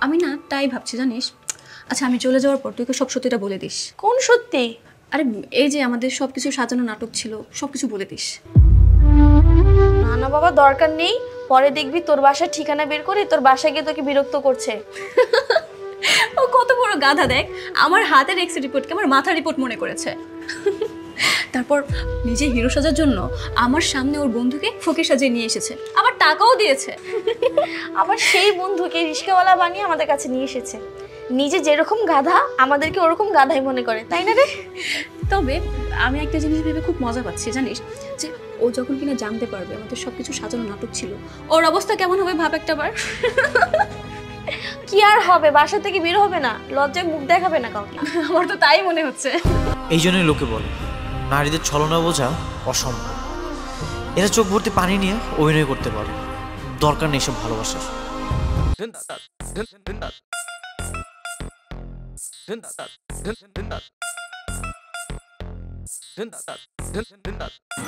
আমি না তাই ভাবছি জানিস। আচ্ছা আমি চলে যাওয়ার পর তুই সব সত্যিটা বলে দিস। কোন সত্যি? আরে এই যে আমাদের সবকিছু সাজানো নাটক ছিল, সবকিছু বলে দিস। না না বাবা, দরকার নেই। পরে দেখবি তোর বাসার ঠিকানা বের করে তোর বাসায় গিয়ে তোকে বিরক্ত করছে। ও কত বড় গাধা দেখ, আমার হাতের এক্স রিপোর্টকে আমার মাথার রিপোর্ট মনে করেছে। তারপর নিজে হিরো সাজার জন্য আমার সামনে ওর বন্ধুকে ফকির সাজিয়ে নিয়ে এসেছে, আবার টাকাও দিয়েছে। আবার সেই বন্ধুকে রিস্কাওয়ালা বানিয়ে আমাদের কাছে নিয়ে এসেছে। নিজে যেরকম গাধা আমাদেরকে ওরকম গাধাই মনে করে, তাই না রে? তবে আমি একটা জিনিস ভেবে খুব মজা পাচ্ছি জানিস, যে ও যখন কিনা জানতে পারবে আমাদের সবকিছু সাজানো নাটক ছিল, ওর অবস্থা কেমন হবে ভাব একটা বার। কি আর হবে, বাসা থেকে বের হবে না, লজ্জায় মুখ দেখাবে না কাউকে। আমার তো তাই মনে হচ্ছে। এই জন্যই লোকে বলে নারীদের ছলনা বোঝা অসম্ভব। এরা চোখ ভর্তি পানি নিয়ে অভিনয় করতে পারে, দরকার নেই সব ভালোবাসার।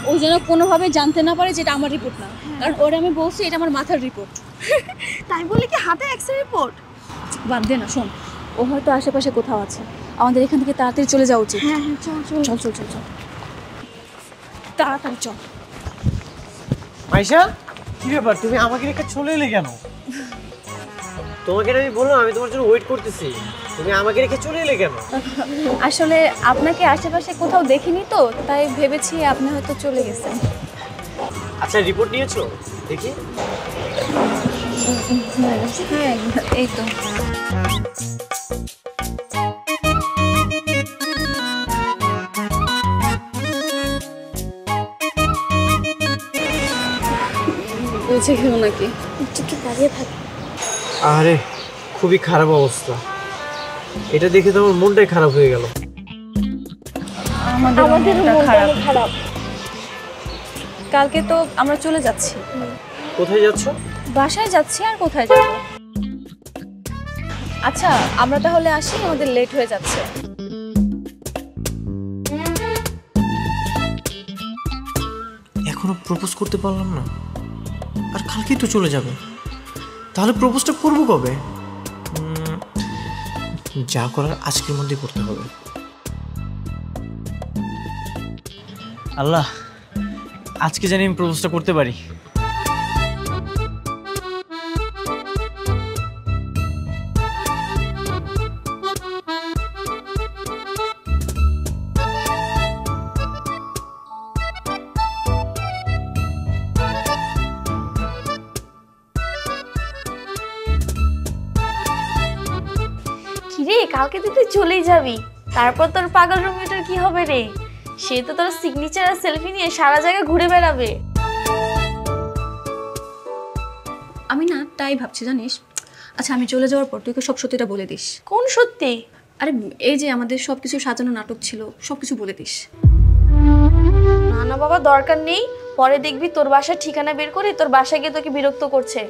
ও যেন কোনোভাবে জানতে না পারে যেটা আমার রিপোর্ট না, কারণ ওরে আমি বলছি এটা আমার মাথার রিপোর্ট। তাই বলে কি হাতে এক্স রিপোর্ট? বাদ দে না, শোন ও হয়তো আশেপাশে কোথাও আছে, আমাদের এখান থেকে তাড়াতাড়ি চলে যাওয়া উচিত। হ্যাঁ হ্যাঁ, চল চল চল চল চল চল, তাড়াতাড়ি চল। মাইশা, কি ব্যাপার, তুমি আমাকে রেখে চলে এলে কেন? তোমাকে আমি বললাম আমি তোমার জন্য ওয়েট করতেছি, তুমি আমাকে রেখে চলে এলে কেন? আসলে আপনাকে আশেপাশে কোথাও দেখিনি তো, তাই ভেবেছি আপনি হয়তো চলে গেছেন। আচ্ছা রিপোর্ট নিয়েছো দেখি? হ্যাঁ এই তো। বুঝে গেল নাকি? একটু দাঁড়িয়ে থাক। আরে খুবই খারাপ অবস্থা, এটা দেখে তো আমার মনটাই খারাপ হয়ে গেল। আমাদের মনটা খারাপ। কালকে তো আমরা চলে যাচ্ছি। কোথায় যাচ্ছ? বাসায় যাচ্ছি, আর কোথায় যাব? আচ্ছা আমরা তাহলে আসি, আমাদের লেট হয়ে যাচ্ছে। এখনো প্রপোজ করতে পারলাম না, আর কালকেই তো চলে যাবে। তাহলে প্রপোজটা করবো কবে? যা করার আজকের মধ্যেই করতে হবে। আল্লাহ, আজকে জানি আমি প্রপোজটা করতে পারি। কিরে, কালকে তুই চলেই যাবি, তারপর তোর পাগল রুমিটার কি হবে রে? সে তো তোর সিগনেচার আর সেলফি নিয়ে সারা জায়গা ঘুরে বেড়াবে। আমি না তাই ভাবছি জানিস। আচ্ছা আমি চলে যাওয়ার পর তুই সব সত্যিটা বলে দিস। কোন সত্যি? আরে এই যে আমাদের সবকিছু সাজানো নাটক ছিল, সবকিছু বলে দিস। না না বাবা, দরকার নেই। পরে দেখবি তোর বাসার ঠিকানা বের করে তোর বাসায় গিয়ে তোকে বিরক্ত করছে।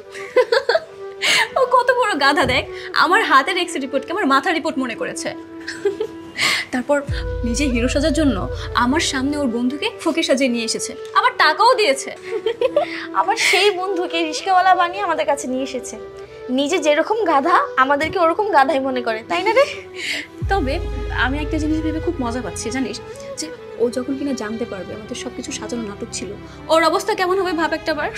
ও কত বড় গাধা দেখ, আমার হাতের এক্স রিপোর্টকে আমার মাথার রিপোর্ট মনে করেছে। তারপর নিজে হিরো সাজার জন্য আমার সামনে ওর বন্ধুকে ফকির সাজিয়ে নিয়ে এসেছে, আবার টাকাও দিয়েছে। আবার সেই বন্ধুকে রিস্কাওয়ালা বানিয়ে আমাদের কাছে নিয়ে এসেছে। নিজে যেরকম গাধা আমাদেরকে ওরকম গাধাই মনে করে, তাই না রে? তবে আমি একটা জিনিস ভেবে খুব মজা পাচ্ছি জানিস, যে ও যখন কিনা জানতে পারবে আমাদের সবকিছু সাজানো নাটক ছিল, ওর অবস্থা কেমন হবে ভাব একটা বার।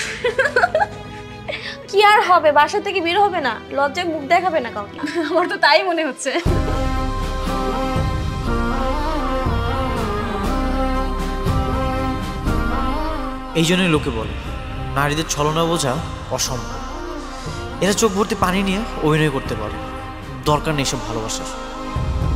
কি আর হবে, বাসা থেকে বের হবে না, লজ্জায় মুখ দেখাবে না কাউকে। আমার তো তাই মনে হচ্ছে। এই জন্যই লোকে বলে নারীদের ছলনা বোঝা অসম্ভব। এরা চোখ ভর্তি পানি নিয়ে অভিনয় করতে পারে, দরকার নেই সব ভালোবাসার।